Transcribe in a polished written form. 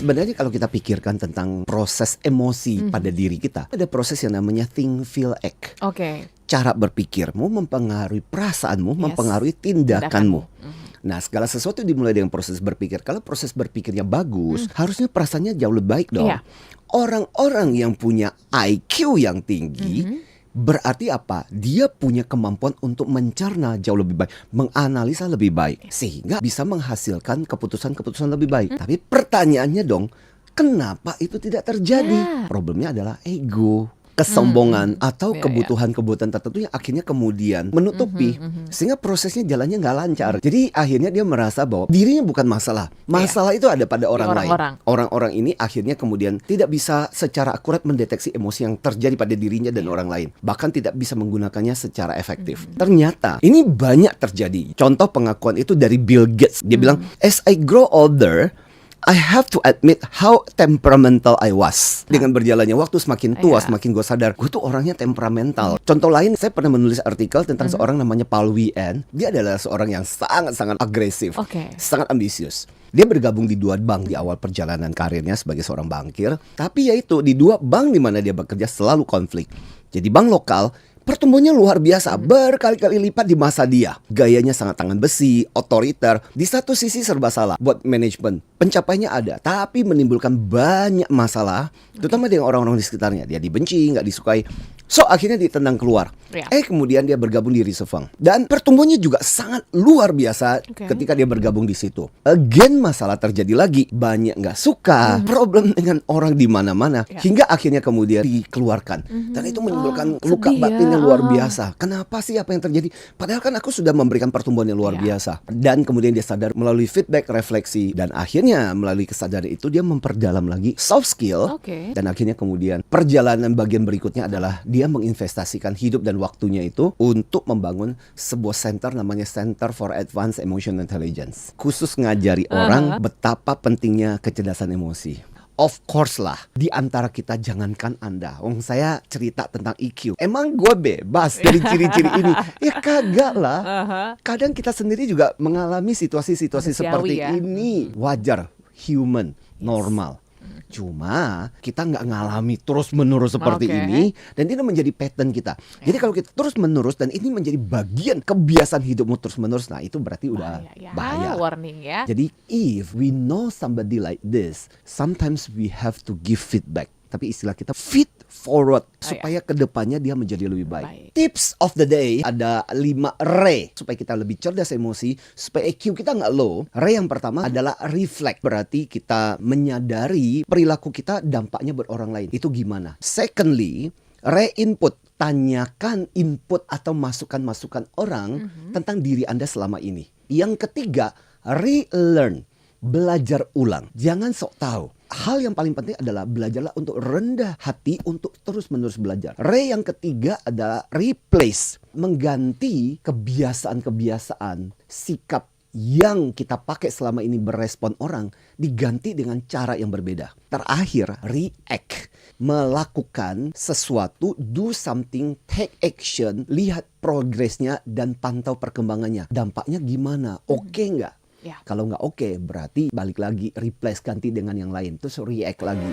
Sebenarnya kalau kita pikirkan tentang proses emosi pada diri kita, ada proses yang namanya think, feel, act. Oke. Cara berpikirmu mempengaruhi perasaanmu, Yes. mempengaruhi tindakanmu. Mhm. Nah, segala sesuatu dimulai dengan proses berpikir. Kalau proses berpikirnya bagus, harusnya perasaannya jauh lebih baik dong. Iya. Orang-orang yang punya IQ yang tinggi, berarti apa? Dia punya kemampuan untuk mencerna jauh lebih baik, menganalisa lebih baik, sehingga bisa menghasilkan keputusan-keputusan lebih baik. Tapi pertanyaannya dong, kenapa itu tidak terjadi? Ya. Problemnya adalah ego, kesombongan, atau Ya, ya. kebutuhan-kebutuhan tertentu yang akhirnya kemudian menutupi, sehingga prosesnya jalannya nggak lancar. Jadi akhirnya dia merasa bahwa dirinya bukan masalah. Masalah itu ada pada orang lain. orang-orang. Orang-orang ini akhirnya kemudian tidak bisa secara akurat mendeteksi emosi yang terjadi pada dirinya dan orang lain. Bahkan tidak bisa menggunakannya secara efektif. Ternyata ini banyak terjadi. Contoh pengakuan itu dari Bill Gates. Dia bilang, as I grow older, I have to admit how temperamental I was. Dengan berjalannya waktu semakin tua, semakin gue sadar, gue tuh orangnya temperamental. Contoh lain, saya pernah menulis artikel tentang seorang namanya Paul Wien. Dia adalah seorang yang sangat-sangat agresif, Oke. sangat ambisius. Dia bergabung di 2 bank di awal perjalanan karirnya sebagai seorang bankir. Tapi yaitu di 2 bank di mana dia bekerja selalu konflik. Jadi bank lokal, pertumbuhannya luar biasa, berkali-kali lipat di masa dia. Gayanya sangat tangan besi, otoriter. Di satu sisi serba salah buat manajemen. Pencapaiannya ada, tapi menimbulkan banyak masalah, terutama dengan orang-orang di sekitarnya. Dia dibenci, nggak disukai. So akhirnya ditendang keluar. Ya. Kemudian dia bergabung di Reserve. Dan pertumbuhannya juga sangat luar biasa ketika dia bergabung di situ. Again masalah terjadi lagi, banyak nggak suka, problem dengan orang di mana-mana, hingga akhirnya kemudian dikeluarkan. Dan itu menimbulkan luka sedih batin ya. yang luar biasa. Kenapa sih apa yang terjadi? Padahal kan aku sudah memberikan pertumbuhan yang luar biasa. Dan kemudian dia sadar melalui feedback, refleksi, dan akhirnya melalui kesadaran itu dia memperdalam lagi soft skill. Oke. Dan akhirnya kemudian perjalanan bagian berikutnya adalah dia menginvestasikan hidup dan waktunya itu untuk membangun sebuah center namanya Center for Advanced Emotional Intelligence. Khusus ngajari orang betapa pentingnya kecerdasan emosi. Of course lah, di antara kita jangankan Anda. Saya cerita tentang EQ. Emang gue bebas dari ciri-ciri ini? Ya kagak lah. Kadang kita sendiri juga mengalami situasi-situasi Manusiawi seperti ya. ini. Wajar, human, normal. Cuma kita nggak ngalami terus-menerus seperti ini, dan ini menjadi pattern kita. Jadi kalau kita terus-menerus dan ini menjadi bagian kebiasaan hidupmu terus-menerus, nah itu berarti udah bahaya. Warning ya. Jadi if we know somebody like this, sometimes we have to give feedback. Tapi istilah kita feed forward supaya kedepannya dia menjadi lebih baik. Tips of the day ada 5 re supaya kita lebih cerdas emosi, supaya EQ kita nggak low. Re yang pertama adalah reflect, berarti kita menyadari perilaku kita dampaknya buat orang lain. Itu gimana? Secondly, re-input. Tanyakan input atau masukan-masukan orang tentang diri Anda selama ini. Yang ketiga, relearn. Belajar ulang. Jangan sok tahu. Hal yang paling penting adalah belajarlah untuk rendah hati untuk terus-menerus belajar. Re yang ketiga adalah replace. Mengganti kebiasaan-kebiasaan, sikap yang kita pakai selama ini berespon orang, diganti dengan cara yang berbeda. Terakhir, react. Melakukan sesuatu, do something, take action, lihat progresnya dan pantau perkembangannya. Dampaknya gimana? Oke nggak? Kalau nggak oke, berarti balik lagi, replace, ganti dengan yang lain, terus react lagi.